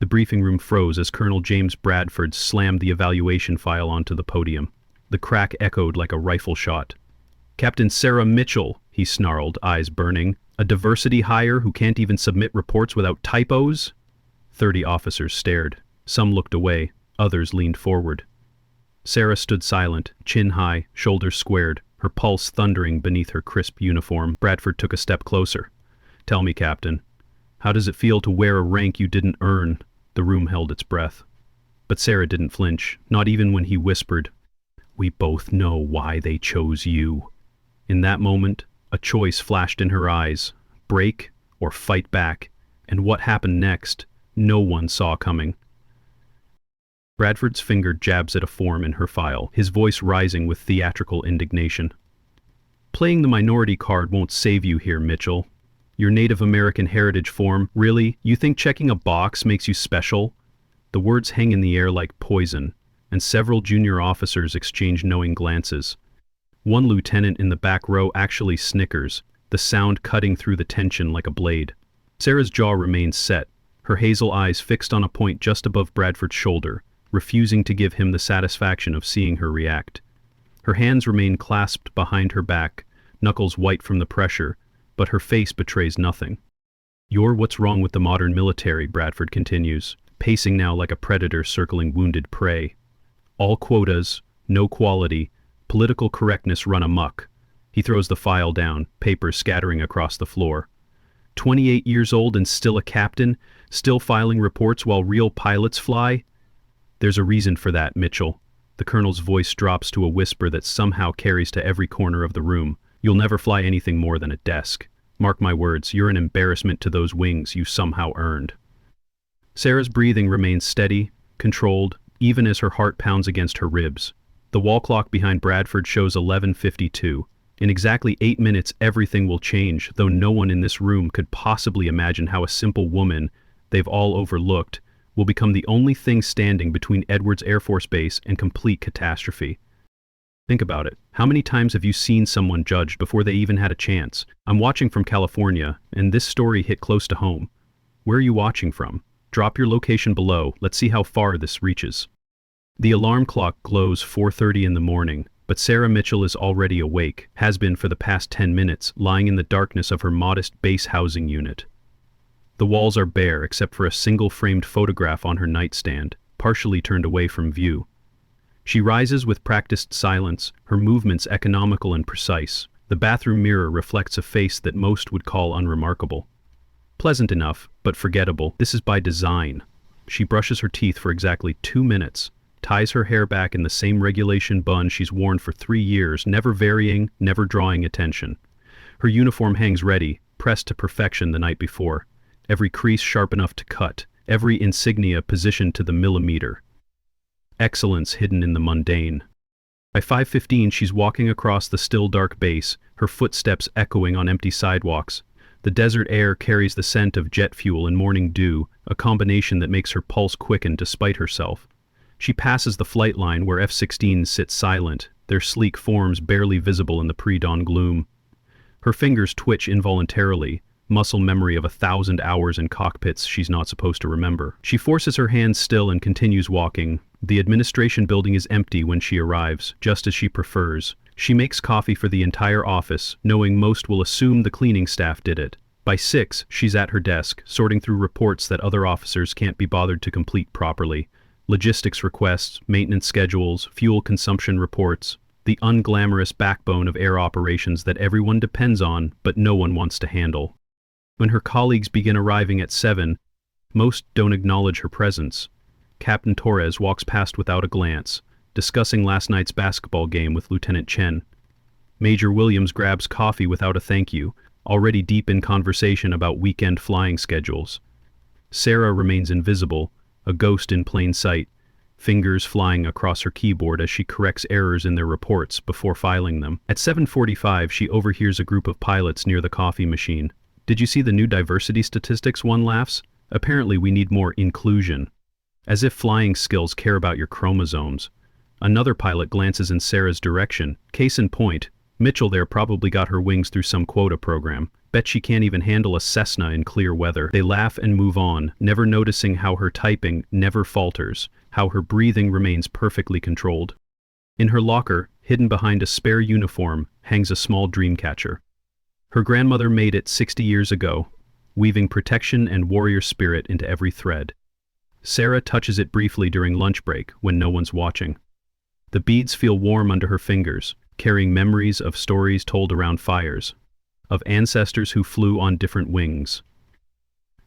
The briefing room froze as Colonel James Bradford slammed the evaluation file onto the podium. The crack echoed like a rifle shot. "Captain Sarah Mitchell," he snarled, eyes burning. "A diversity hire who can't even submit reports without typos?" 30 officers stared. Some looked away, others leaned forward. Sarah stood silent, chin high, shoulders squared, her pulse thundering beneath her crisp uniform. Bradford took a step closer. "Tell me, Captain, how does it feel to wear a rank you didn't earn?" The room held its breath. But Sarah didn't flinch, not even when he whispered, "We both know why they chose you." In that moment, a choice flashed in her eyes, break or fight back, and what happened next, no one saw coming. Bradford's finger jabs at a form in her file, his voice rising with theatrical indignation. "Playing the minority card won't save you here, Mitchell. Your Native American heritage form, really? You think checking a box makes you special?" The words hang in the air like poison, and several junior officers exchange knowing glances. One lieutenant in the back row actually snickers, the sound cutting through the tension like a blade. Sarah's jaw remains set, her hazel eyes fixed on a point just above Bradford's shoulder, refusing to give him the satisfaction of seeing her react. Her hands remain clasped behind her back, knuckles white from the pressure, but her face betrays nothing. "You're what's wrong with the modern military," Bradford continues, pacing now like a predator circling wounded prey. "All quotas, no quality, political correctness run amok." He throws the file down, papers scattering across the floor. 28 years old and still a captain, still filing reports while real pilots fly? "There's a reason for that, Mitchell." The colonel's voice drops to a whisper that somehow carries to every corner of the room. "You'll never fly anything more than a desk. Mark my words, you're an embarrassment to those wings you somehow earned." Sarah's breathing remains steady, controlled, even as her heart pounds against her ribs. The wall clock behind Bradford shows 11:52. In exactly 8 minutes, everything will change, though no one in this room could possibly imagine how a simple woman they've all overlooked will become the only thing standing between Edwards Air Force Base and complete catastrophe. Think about it. How many times have you seen someone judged before they even had a chance? I'm watching from California, and this story hit close to home. Where are you watching from? Drop your location below. Let's see how far this reaches. The alarm clock glows 4:30 in the morning, but Sarah Mitchell is already awake, has been for the past 10 minutes, lying in the darkness of her modest base housing unit. The walls are bare except for a single framed photograph on her nightstand, partially turned away from view. She rises with practiced silence, her movements economical and precise. The bathroom mirror reflects a face that most would call unremarkable. Pleasant enough, but forgettable. This is by design. She brushes her teeth for exactly 2 minutes, ties her hair back in the same regulation bun she's worn for 3 years, never varying, never drawing attention. Her uniform hangs ready, pressed to perfection the night before, every crease sharp enough to cut, every insignia positioned to the millimeter. Excellence hidden in the mundane. By 5:15 she's walking across the still dark base, her footsteps echoing on empty sidewalks. The desert air carries the scent of jet fuel and morning dew, a combination that makes her pulse quicken despite herself. She passes the flight line where F-16s sit silent, their sleek forms barely visible in the pre-dawn gloom. Her fingers twitch involuntarily, muscle memory of 1,000 hours in cockpits she's not supposed to remember. She forces her hands still and continues walking. The administration building is empty when she arrives, just as she prefers. She makes coffee for the entire office, knowing most will assume the cleaning staff did it. By 6, she's at her desk, sorting through reports that other officers can't be bothered to complete properly. Logistics requests, maintenance schedules, fuel consumption reports, the unglamorous backbone of air operations that everyone depends on, but no one wants to handle. When her colleagues begin arriving at 7, most don't acknowledge her presence. Captain Torres walks past without a glance, discussing last night's basketball game with Lieutenant Chen. Major Williams grabs coffee without a thank you, already deep in conversation about weekend flying schedules. Sarah remains invisible, a ghost in plain sight, fingers flying across her keyboard as she corrects errors in their reports before filing them. At 7:45, she overhears a group of pilots near the coffee machine. "Did you see the new diversity statistics?" one laughs. "Apparently we need more inclusion." As if flying skills care about your chromosomes. Another pilot glances in Sarah's direction. Case in point, Mitchell there probably got her wings through some quota program. Bet she can't even handle a Cessna in clear weather. They laugh and move on, never noticing how her typing never falters, how her breathing remains perfectly controlled. In her locker, hidden behind a spare uniform, hangs a small dream catcher. Her grandmother made it 60 years ago, weaving protection and warrior spirit into every thread. Sarah touches it briefly during lunch break when no one's watching. The beads feel warm under her fingers, carrying memories of stories told around fires, of ancestors who flew on different wings.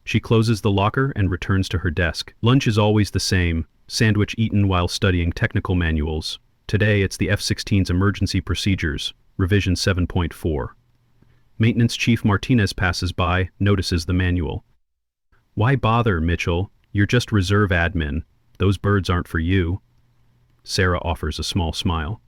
She closes the locker and returns to her desk. Lunch is always the same, sandwich eaten while studying technical manuals. Today it's the F-16's emergency procedures, revision 7.4. Maintenance Chief Martinez passes by, notices the manual. "Why bother, Mitchell? You're just reserve admin. Those birds aren't for you." Sarah offers a small smile.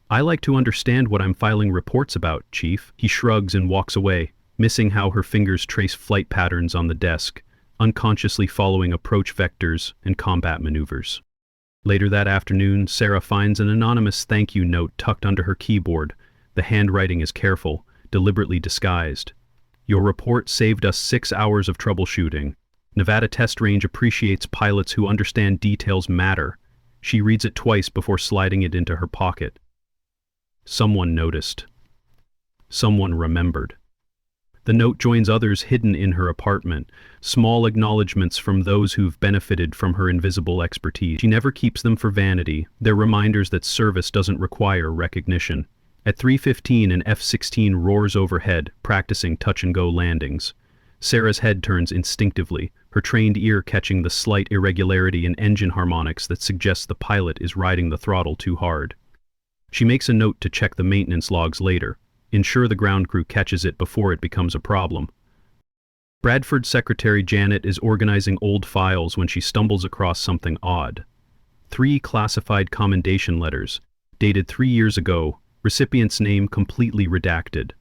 "I like to understand what I'm filing reports about, Chief." He shrugs and walks away, missing how her fingers trace flight patterns on the desk, unconsciously following approach vectors and combat maneuvers. Later that afternoon, Sarah finds an anonymous thank you note tucked under her keyboard. The handwriting is careful, deliberately disguised. "Your report saved us 6 hours of troubleshooting. Nevada Test Range appreciates pilots who understand details matter." She reads it twice before sliding it into her pocket. Someone noticed. Someone remembered. The note joins others hidden in her apartment, small acknowledgments from those who've benefited from her invisible expertise. She never keeps them for vanity. They're reminders that service doesn't require recognition. At 3:15, an F-16 roars overhead, practicing touch-and-go landings. Sarah's head turns instinctively, her trained ear catching the slight irregularity in engine harmonics that suggests the pilot is riding the throttle too hard. She makes a note to check the maintenance logs later, ensure the ground crew catches it before it becomes a problem. Bradford's secretary Janet is organizing old files when she stumbles across something odd. 3 classified commendation letters, dated 3 years ago, recipient's name completely redacted.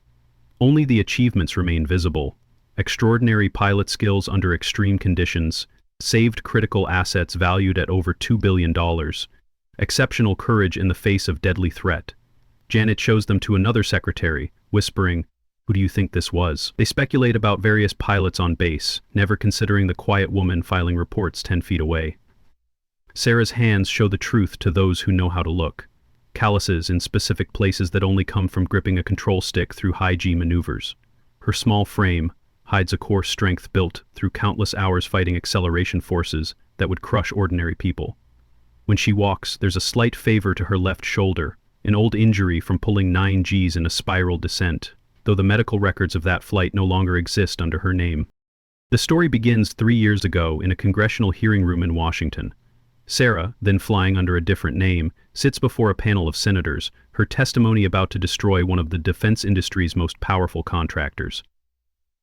Only the achievements remain visible. Extraordinary pilot skills under extreme conditions, saved critical assets valued at over $2 billion, exceptional courage in the face of deadly threat. Janet shows them to another secretary, whispering, "Who do you think this was?" They speculate about various pilots on base, never considering the quiet woman filing reports 10 feet away. Sarah's hands show the truth to those who know how to look. Calluses in specific places that only come from gripping a control stick through high-G maneuvers. Her small frame hides a core strength built through countless hours fighting acceleration forces that would crush ordinary people. When she walks, there's a slight favor to her left shoulder, an old injury from pulling 9 Gs in a spiral descent, though the medical records of that flight no longer exist under her name. The story begins 3 years ago in a congressional hearing room in Washington. Sarah, then flying under a different name, sits before a panel of senators, her testimony about to destroy one of the defense industry's most powerful contractors.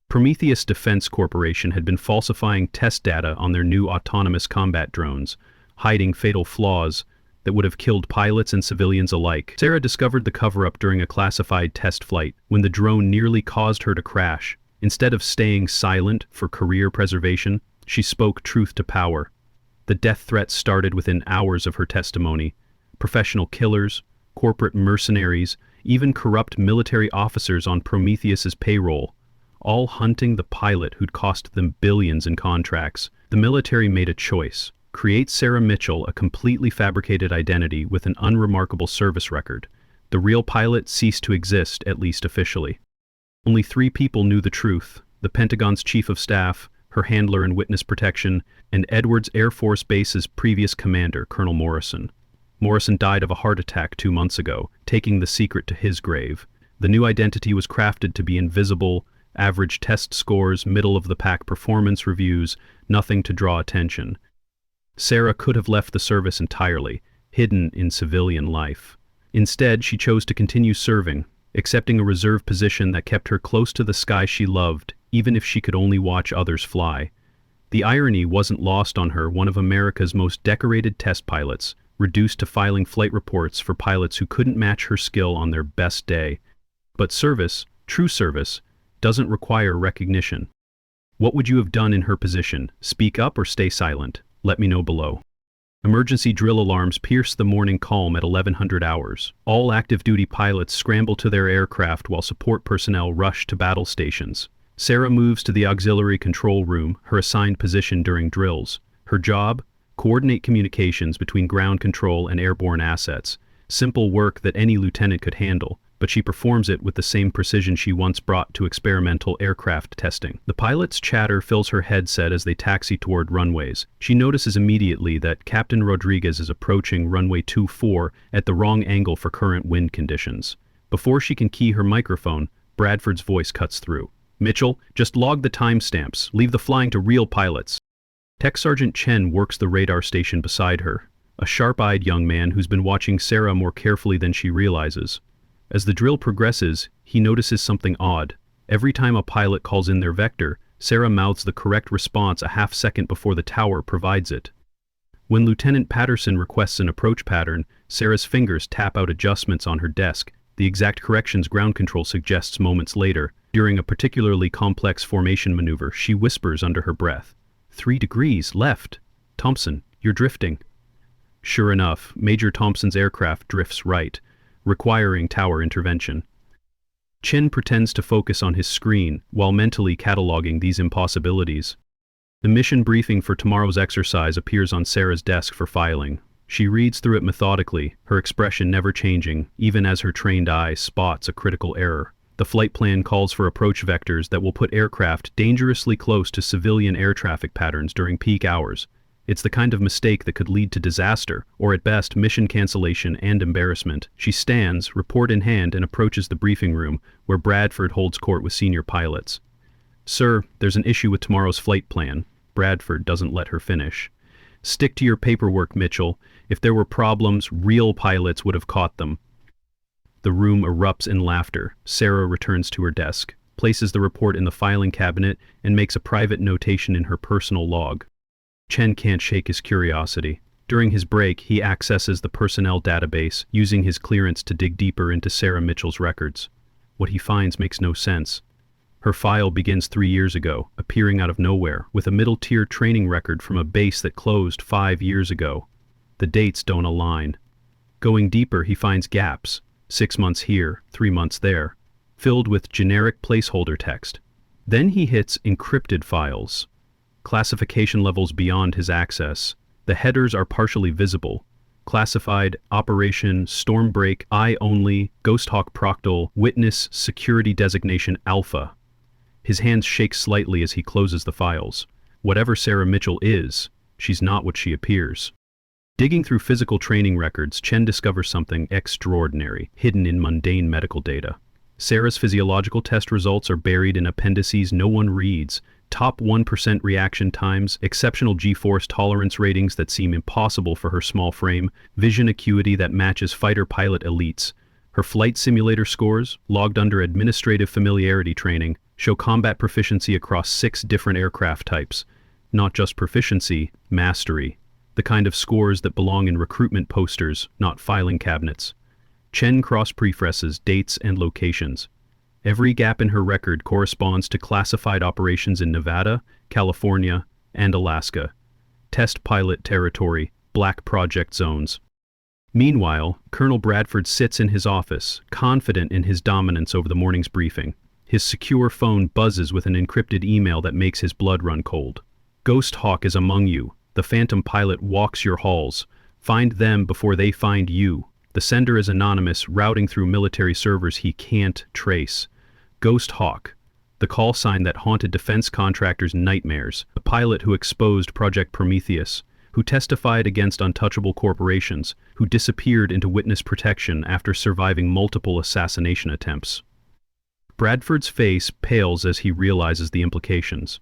Prometheus Defense Corporation had been falsifying test data on their new autonomous combat drones, hiding fatal flaws that would have killed pilots and civilians alike. Sarah discovered the cover-up during a classified test flight when the drone nearly caused her to crash. Instead of staying silent for career preservation, she spoke truth to power. The death threats started within hours of her testimony. Professional killers, corporate mercenaries, even corrupt military officers on Prometheus's payroll, all hunting the pilot who'd cost them billions in contracts. The military made a choice: create Sarah Mitchell a completely fabricated identity with an unremarkable service record. The real pilot ceased to exist, at least officially. Only 3 people knew the truth: the Pentagon's chief of staff, her handler in witness protection, and Edwards Air Force Base's previous commander, Colonel Morrison. Morrison died of a heart attack 2 months ago, taking the secret to his grave. The new identity was crafted to be invisible, average test scores, middle-of-the-pack performance reviews, nothing to draw attention. Sarah could have left the service entirely, hidden in civilian life. Instead, she chose to continue serving, accepting a reserve position that kept her close to the sky she loved, even if she could only watch others fly. The irony wasn't lost on her, one of America's most decorated test pilots, reduced to filing flight reports for pilots who couldn't match her skill on their best day. But service, true service, doesn't require recognition. What would you have done in her position? Speak up or stay silent? Let me know below. Emergency drill alarms pierce the morning calm at 1100 hours. All active-duty pilots scramble to their aircraft while support personnel rush to battle stations. Sarah moves to the auxiliary control room, her assigned position during drills. Her job? Coordinate communications between ground control and airborne assets. Simple work that any lieutenant could handle, but she performs it with the same precision she once brought to experimental aircraft testing. The pilot's chatter fills her headset as they taxi toward runways. She notices immediately that Captain Rodriguez is approaching runway 24 at the wrong angle for current wind conditions. Before she can key her microphone, Bradford's voice cuts through. "Mitchell, just log the timestamps. Leave the flying to real pilots." Tech Sergeant Chen works the radar station beside her, a sharp-eyed young man who's been watching Sarah more carefully than she realizes. As the drill progresses, he notices something odd. Every time a pilot calls in their vector, Sarah mouths the correct response a half-second before the tower provides it. When Lieutenant Patterson requests an approach pattern, Sarah's fingers tap out adjustments on her desk, the exact corrections ground control suggests moments later. During a particularly complex formation maneuver, she whispers under her breath, 3 degrees left. Thompson, you're drifting." Sure enough, Major Thompson's aircraft drifts right, requiring tower intervention. Chen pretends to focus on his screen while mentally cataloging these impossibilities. The mission briefing for tomorrow's exercise appears on Sarah's desk for filing. She reads through it methodically, her expression never changing, even as her trained eye spots a critical error. The flight plan calls for approach vectors that will put aircraft dangerously close to civilian air traffic patterns during peak hours. It's the kind of mistake that could lead to disaster, or at best mission cancellation and embarrassment. She stands, report in hand, and approaches the briefing room, where Bradford holds court with senior pilots. "Sir, there's an issue with tomorrow's flight plan." Bradford doesn't let her finish. "Stick to your paperwork, Mitchell. If there were problems, real pilots would have caught them." The room erupts in laughter. Sarah returns to her desk, places the report in the filing cabinet, and makes a private notation in her personal log. Chen can't shake his curiosity. During his break, he accesses the personnel database, using his clearance to dig deeper into Sarah Mitchell's records. What he finds makes no sense. Her file begins 3 years ago, appearing out of nowhere, with a middle-tier training record from a base that closed 5 years ago. The dates don't align. Going deeper, he finds gaps, 6 months here, 3 months there, filled with generic placeholder text. Then he hits encrypted files. Classification levels beyond his access. The headers are partially visible. Classified, Operation, Stormbreak, Eye Only, Ghosthawk Proctal, Witness, Security Designation Alpha. His hands shake slightly as he closes the files. Whatever Sarah Mitchell is, she's not what she appears. Digging through physical training records, Chen discovers something extraordinary, hidden in mundane medical data. Sarah's physiological test results are buried in appendices no one reads. Top 1% reaction times, exceptional G-force tolerance ratings that seem impossible for her small frame, vision acuity that matches fighter pilot elites. Her flight simulator scores, logged under administrative familiarity training, show combat proficiency across 6 different aircraft types. Not just proficiency, mastery. The kind of scores that belong in recruitment posters, not filing cabinets. Chen cross-preferences dates and locations. Every gap in her record corresponds to classified operations in Nevada, California, and Alaska. Test pilot territory, black project zones. Meanwhile, Colonel Bradford sits in his office, confident in his dominance over the morning's briefing. His secure phone buzzes with an encrypted email that makes his blood run cold. "Ghost Hawk is among you. The Phantom pilot walks your halls. Find them before they find you. The sender is anonymous, routing through military servers he can't trace. Ghost Hawk, the call sign that haunted defense contractors' nightmares. The pilot who exposed Project Prometheus, who testified against untouchable corporations, who disappeared into witness protection after surviving multiple assassination attempts." Bradford's face pales as he realizes the implications.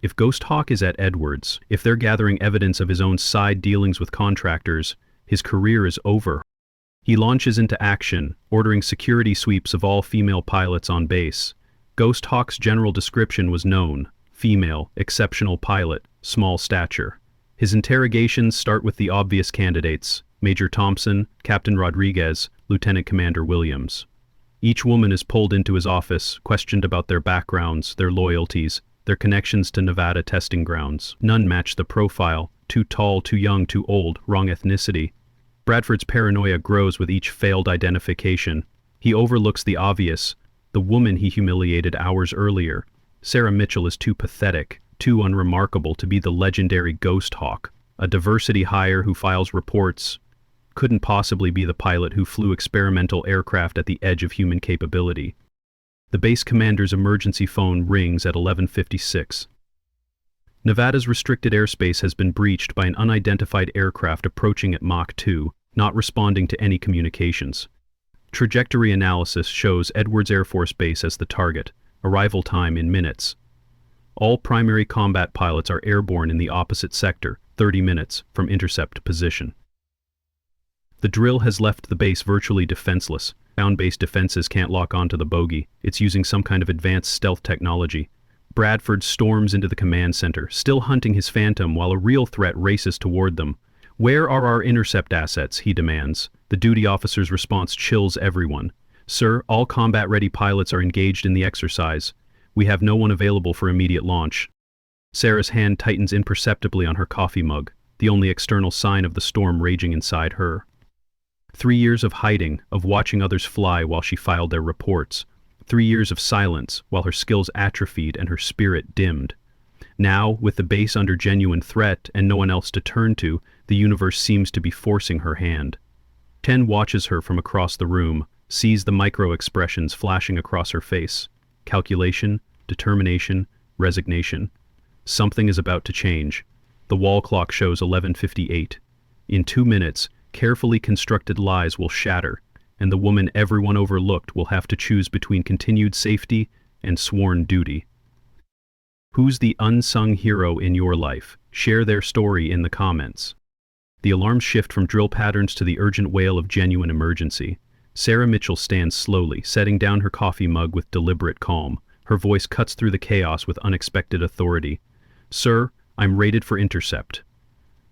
If Ghost Hawk is at Edwards, if they're gathering evidence of his own side dealings with contractors, his career is over. He launches into action, ordering security sweeps of all female pilots on base. Ghost Hawk's general description was known: female, exceptional pilot, small stature. His interrogations start with the obvious candidates: Major Thompson, Captain Rodriguez, Lieutenant Commander Williams. Each woman is pulled into his office, questioned about their backgrounds, their loyalties, their connections to Nevada testing grounds. None match the profile, Too tall, too young, too old, wrong ethnicity. Bradford's paranoia grows with each failed identification. He overlooks the obvious, the woman he humiliated hours earlier. Sarah Mitchell is too pathetic, too unremarkable to be the legendary Ghost Hawk, a diversity hire who files reports. Couldn't possibly be the pilot who flew experimental aircraft at the edge of human capability. The base commander's emergency phone rings at 11:56. Nevada's restricted airspace has been breached by an unidentified aircraft approaching at Mach 2, not responding to any communications. Trajectory analysis shows Edwards Air Force Base as the target, arrival time in minutes. All primary combat pilots are airborne in the opposite sector, 30 minutes, from intercept position. The drill has left the base virtually defenseless. Ground-based defenses can't lock onto the bogey. It's using some kind of advanced stealth technology. Bradford storms into the command center, still hunting his Phantom while a real threat races toward them. "Where are our intercept assets?" he demands. The duty officer's response chills everyone. "Sir, all combat-ready pilots are engaged in the exercise. We have no one available for immediate launch." Sarah's hand tightens imperceptibly on her coffee mug, the only external sign of the storm raging inside her. 3 years of hiding, of watching others fly while she filed their reports. 3 years of silence while her skills atrophied and her spirit dimmed. Now, with the base under genuine threat and no one else to turn to, the universe seems to be forcing her hand. Chen watches her from across the room, sees the micro-expressions flashing across her face. Calculation, determination, resignation. Something is about to change. The wall clock shows 11:58. In 2 minutes, carefully constructed lies will shatter, and the woman everyone overlooked will have to choose between continued safety and sworn duty. Who's the unsung hero in your life? Share their story in the comments. The alarms shift from drill patterns to the urgent wail of genuine emergency. Sarah Mitchell stands slowly, setting down her coffee mug with deliberate calm. Her voice cuts through the chaos with unexpected authority. "Sir, I'm rated for intercept."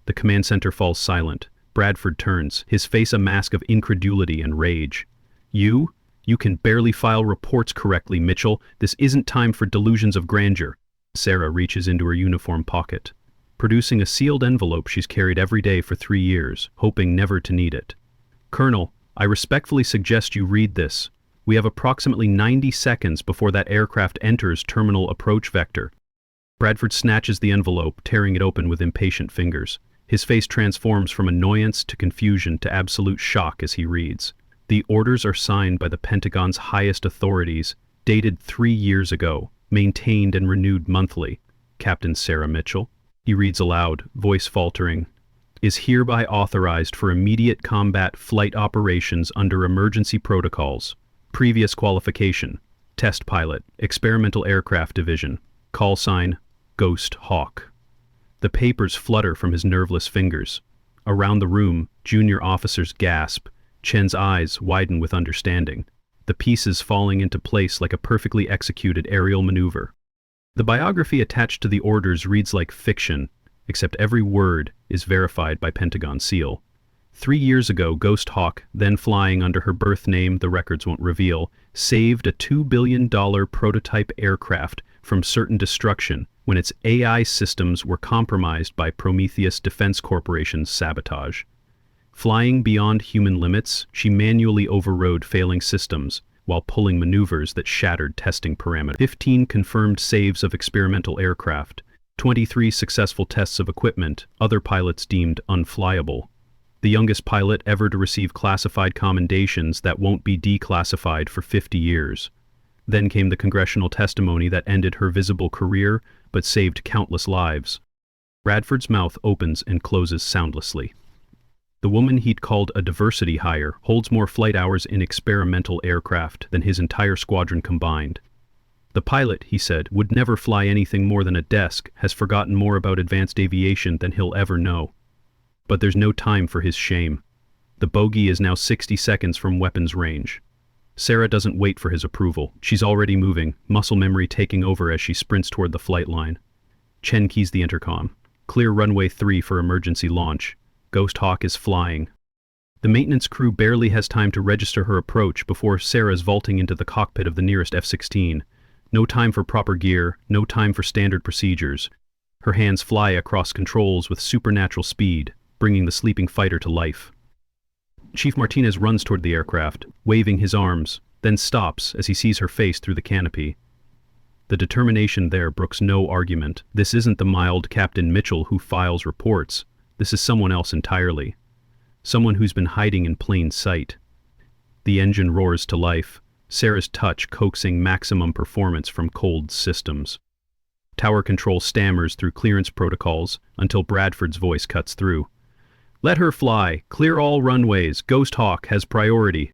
The command center falls silent. Bradford turns, his face a mask of incredulity and rage. You? You can barely file reports correctly, Mitchell. This isn't time for delusions of grandeur." Sarah reaches into her uniform pocket, producing a sealed envelope she's carried every day for 3 years, hoping never to need it. "Colonel, I respectfully suggest you read this. We have approximately 90 seconds before that aircraft enters terminal approach vector." Bradford snatches the envelope, tearing it open with impatient fingers. His face transforms from annoyance to confusion to absolute shock as he reads. The orders are signed by the Pentagon's highest authorities, dated 3 years ago, maintained and renewed monthly. Captain Sarah Mitchell, he reads aloud, voice faltering, is hereby authorized for immediate combat flight operations under emergency protocols. Previous qualification: test pilot, experimental aircraft division, call sign, Ghost Hawk. The papers flutter from his nerveless fingers. Around the room, junior officers gasp. Chen's eyes widen with understanding, the pieces falling into place like a perfectly executed aerial maneuver. The biography attached to the orders reads like fiction, except every word is verified by Pentagon seal. 3 years ago, Ghost Hawk, then flying under her birth name the records won't reveal, saved a $2 billion prototype aircraft from certain destruction when its AI systems were compromised by Prometheus Defense Corporation's sabotage. Flying beyond human limits, she manually overrode failing systems while pulling maneuvers that shattered testing parameters. 15 confirmed saves of experimental aircraft, 23 successful tests of equipment, other pilots deemed unflyable. The youngest pilot ever to receive classified commendations that won't be declassified for 50 years. Then came the congressional testimony that ended her visible career but saved countless lives. Bradford's mouth opens and closes soundlessly. The woman he'd called a diversity hire holds more flight hours in experimental aircraft than his entire squadron combined. The pilot, he said, would never fly anything more than a desk, has forgotten more about advanced aviation than he'll ever know. But there's no time for his shame. The bogey is now 60 seconds from weapons range. Sarah doesn't wait for his approval. She's already moving, muscle memory taking over as she sprints toward the flight line. Chen keys the intercom. Clear runway 3 for emergency launch. Ghost Hawk is flying. The maintenance crew barely has time to register her approach before Sarah's vaulting into the cockpit of the nearest F-16. No time for proper gear, no time for standard procedures. Her hands fly across controls with supernatural speed, bringing the sleeping fighter to life. Chief Martinez runs toward the aircraft, waving his arms, then stops as he sees her face through the canopy. The determination there brooks no argument. This isn't the mild Captain Mitchell who files reports. This is someone else entirely. Someone who's been hiding in plain sight. The engine roars to life, Sarah's touch coaxing maximum performance from cold systems. Tower control stammers through clearance protocols until Bradford's voice cuts through. "Let her fly. Clear all runways. Ghost Hawk has priority."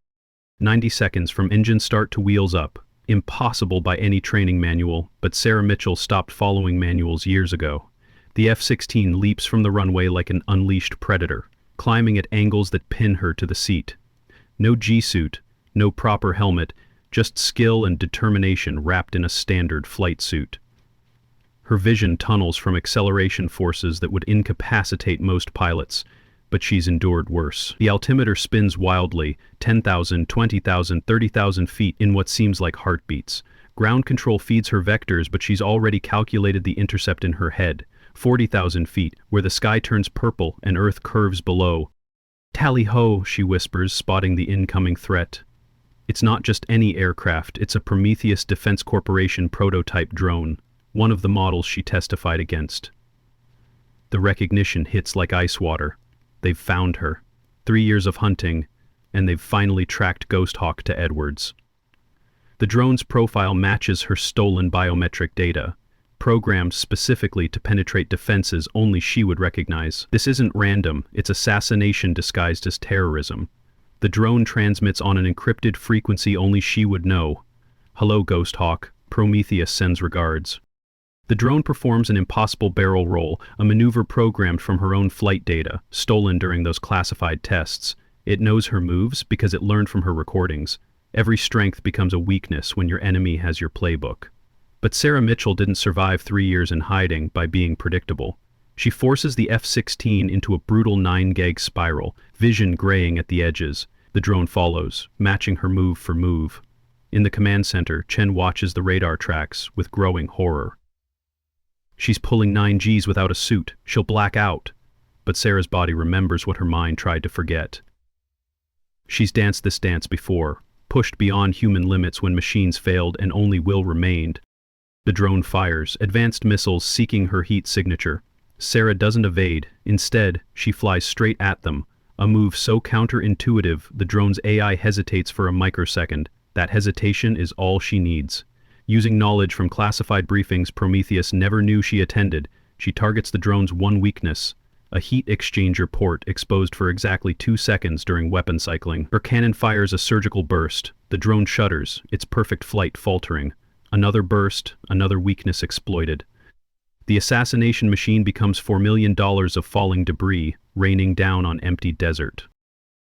90 seconds from engine start to wheels up. Impossible by any training manual, but Sarah Mitchell stopped following manuals years ago. The F-16 leaps from the runway like an unleashed predator, climbing at angles that pin her to the seat. No G-suit, no proper helmet, just skill and determination wrapped in a standard flight suit. Her vision tunnels from acceleration forces that would incapacitate most pilots, but she's endured worse. The altimeter spins wildly, 10,000, 20,000, 30,000 feet in what seems like heartbeats. Ground control feeds her vectors, but she's already calculated the intercept in her head. 40,000 feet, where the sky turns purple and Earth curves below. "Tally-ho," she whispers, spotting the incoming threat. It's not just any aircraft, it's a Prometheus Defense Corporation prototype drone, one of the models she testified against. The recognition hits like ice water. They've found her. 3 years of hunting, and they've finally tracked Ghost Hawk to Edwards. The drone's profile matches her stolen biometric data, programmed specifically to penetrate defenses only she would recognize. This isn't random, it's assassination disguised as terrorism. The drone transmits on an encrypted frequency only she would know. "Hello, Ghost Hawk. Prometheus sends regards." The drone performs an impossible barrel roll, a maneuver programmed from her own flight data, stolen during those classified tests. It knows her moves because it learned from her recordings. Every strength becomes a weakness when your enemy has your playbook. But Sarah Mitchell didn't survive 3 years in hiding by being predictable. She forces the F-16 into a brutal 9-gag spiral, vision graying at the edges. The drone follows, matching her move for move. In the command center, Chen watches the radar tracks with growing horror. She's pulling 9Gs without a suit. She'll black out. But Sarah's body remembers what her mind tried to forget. She's danced this dance before, pushed beyond human limits when machines failed and only will remained. The drone fires, advanced missiles seeking her heat signature. Sarah doesn't evade. Instead, she flies straight at them, a move so counterintuitive the drone's AI hesitates for a microsecond. That hesitation is all she needs. Using knowledge from classified briefings Prometheus never knew she attended, she targets the drone's one weakness, a heat exchanger port exposed for exactly 2 seconds during weapon cycling. Her cannon fires a surgical burst. The drone shudders, its perfect flight faltering. Another burst, another weakness exploited. The assassination machine becomes $4 million of falling debris, raining down on empty desert.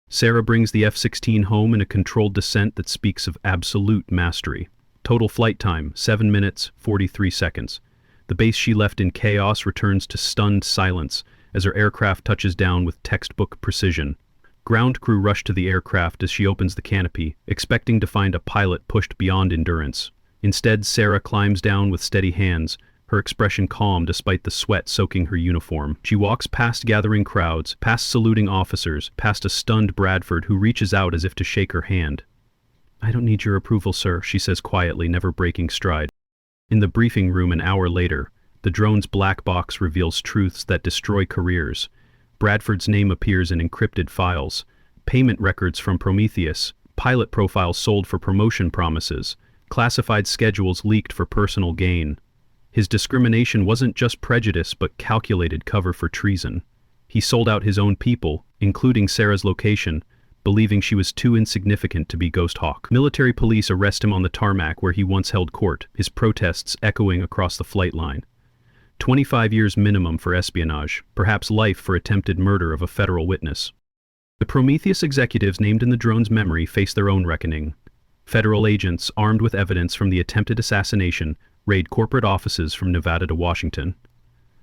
Sarah brings the F-16 home in a controlled descent that speaks of absolute mastery. Total flight time, 7 minutes, 43 seconds. The base she left in chaos returns to stunned silence as her aircraft touches down with textbook precision. Ground crew rush to the aircraft as she opens the canopy, expecting to find a pilot pushed beyond endurance. Instead, Sarah climbs down with steady hands, her expression calm despite the sweat soaking her uniform. She walks past gathering crowds, past saluting officers, past a stunned Bradford who reaches out as if to shake her hand. "I don't need your approval, sir," she says quietly, never breaking stride. In the briefing room an hour later, the drone's black box reveals truths that destroy careers. Bradford's name appears in encrypted files, payment records from Prometheus, pilot profiles sold for promotion promises, classified schedules leaked for personal gain. His discrimination wasn't just prejudice but calculated cover for treason. He sold out his own people, including Sarah's location, believing she was too insignificant to be Ghost Hawk. Military police arrest him on the tarmac where he once held court, his protests echoing across the flight line. 25 years minimum for espionage, perhaps life for attempted murder of a federal witness. The Prometheus executives named in the drone's memory face their own reckoning. Federal agents, armed with evidence from the attempted assassination, raid corporate offices from Nevada to Washington.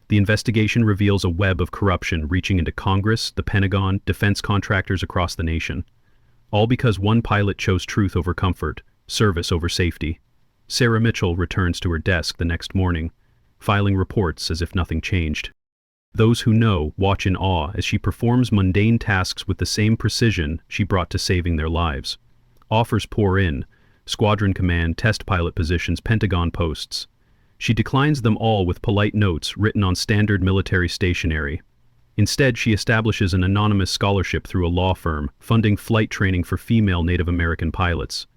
The investigation reveals a web of corruption reaching into Congress, the Pentagon, defense contractors across the nation. All because one pilot chose truth over comfort, service over safety. Sarah Mitchell returns to her desk the next morning. filing reports as if nothing changed. Those who know watch in awe as she performs mundane tasks with the same precision she brought to saving their lives. Offers pour in: squadron command, test pilot positions, Pentagon posts. She declines them all with polite notes written on standard military stationery. Instead, she establishes an anonymous scholarship through a law firm, funding flight training for female Native American pilots.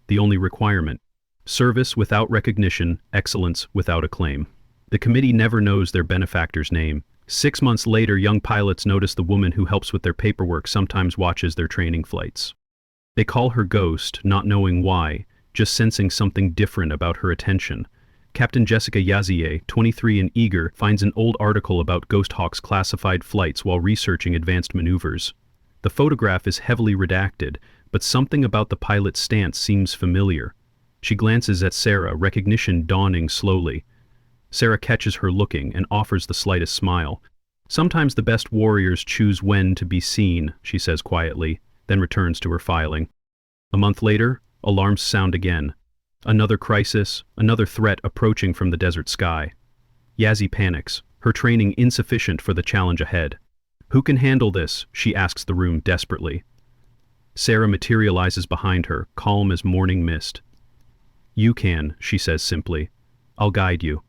The only requirement: service without recognition, excellence without acclaim. The committee never knows their benefactor's name. 6 months later, young pilots notice the woman who helps with their paperwork sometimes watches their training flights. They call her Ghost, not knowing why, just sensing something different about her attention. Captain Jessica Yazier, 23 and eager, finds an old article about Ghost Hawk's classified flights while researching advanced maneuvers. The photograph is heavily redacted, but something about the pilot's stance seems familiar. She glances at Sarah, recognition dawning slowly. Sarah catches her looking and offers the slightest smile. "Sometimes the best warriors choose when to be seen," she says quietly, then returns to her filing. A month later, alarms sound again. Another crisis, another threat approaching from the desert sky. Yazzie panics, her training insufficient for the challenge ahead. "Who can handle this?" she asks the room desperately. Sarah materializes behind her, calm as morning mist. "You can," she says simply. "I'll guide you."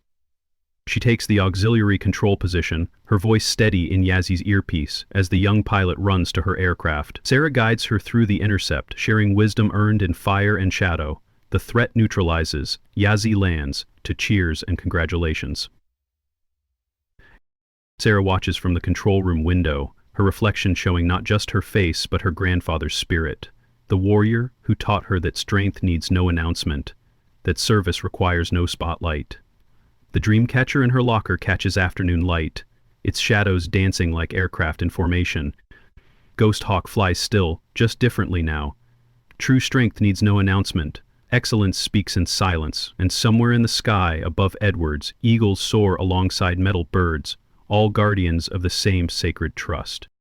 She takes the auxiliary control position, her voice steady in Yazzie's earpiece as the young pilot runs to her aircraft. Sarah guides her through the intercept, sharing wisdom earned in fire and shadow. The threat neutralizes. Yazzie lands, to cheers and congratulations. Sarah watches from the control room window, her reflection showing not just her face but her grandfather's spirit. The warrior who taught her that strength needs no announcement, that service requires no spotlight. The dream catcher in her locker catches afternoon light, its shadows dancing like aircraft in formation. Ghost Hawk flies still, just differently now. True strength needs no announcement. Excellence speaks in silence, and somewhere in the sky above Edwards, eagles soar alongside metal birds, all guardians of the same sacred trust.